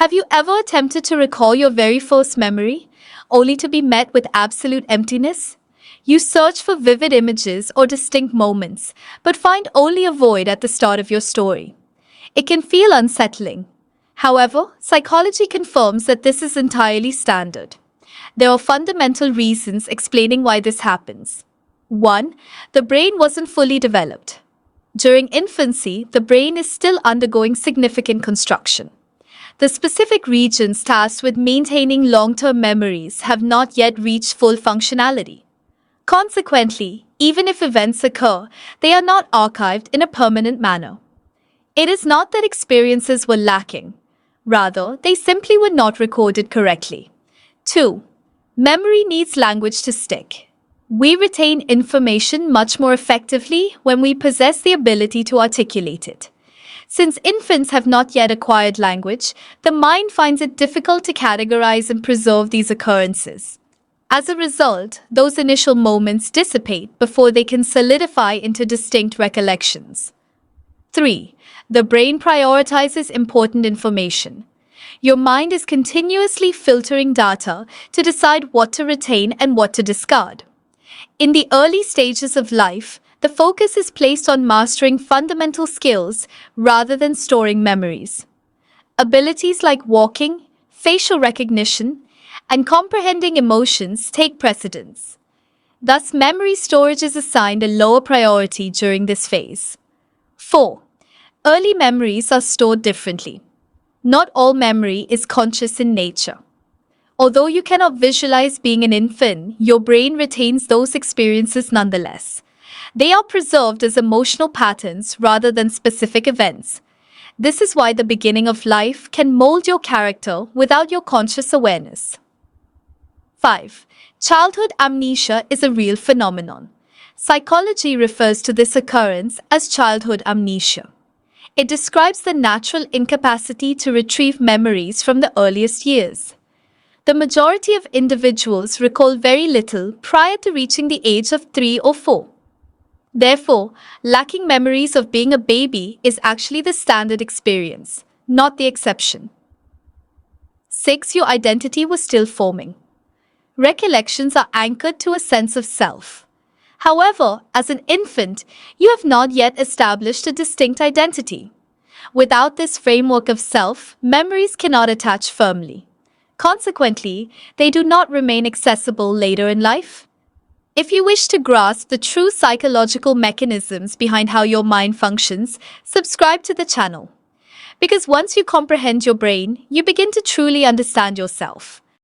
Have you ever attempted to recall your very first memory, only to be met with absolute emptiness? You search for vivid images or distinct moments, but find only a void at the start of your story. It can feel unsettling. However, psychology confirms that this is entirely standard. There are fundamental reasons explaining why this happens. 1. The brain wasn't fully developed. During infancy, the brain is still undergoing significant construction. The specific regions tasked with maintaining long-term memories have not yet reached full functionality. Consequently, even if events occur, they are not archived in a permanent manner. It is not that experiences were lacking. Rather, they simply were not recorded correctly. 2. Memory needs language to stick. We retain information much more effectively when we possess the ability to articulate it. Since infants have not yet acquired language, the mind finds it difficult to categorize and preserve these occurrences. As a result, those initial moments dissipate before they can solidify into distinct recollections. 3. The brain prioritizes important information. Your mind is continuously filtering data to decide what to retain and what to discard. In the early stages of life, the focus is placed on mastering fundamental skills rather than storing memories. Abilities like walking, facial recognition, and comprehending emotions take precedence. Thus, memory storage is assigned a lower priority during this phase. 4. Early memories are stored differently. Not all memory is conscious in nature. Although you cannot visualize being an infant, your brain retains those experiences nonetheless. They are preserved as emotional patterns rather than specific events. This is why the beginning of life can mold your character without your conscious awareness. 5. Childhood amnesia is a real phenomenon. Psychology refers to this occurrence as childhood amnesia. It describes the natural incapacity to retrieve memories from the earliest years. The majority of individuals recall very little prior to reaching the age of 3 or 4. Therefore, lacking memories of being a baby is actually the standard experience, not the exception. 6. Your identity was still forming. Recollections are anchored to a sense of self. However, as an infant, you have not yet established a distinct identity. Without this framework of self, memories cannot attach firmly. Consequently, they do not remain accessible later in life. If you wish to grasp the true psychological mechanisms behind how your mind functions, subscribe to the channel. Because once you comprehend your brain, you begin to truly understand yourself.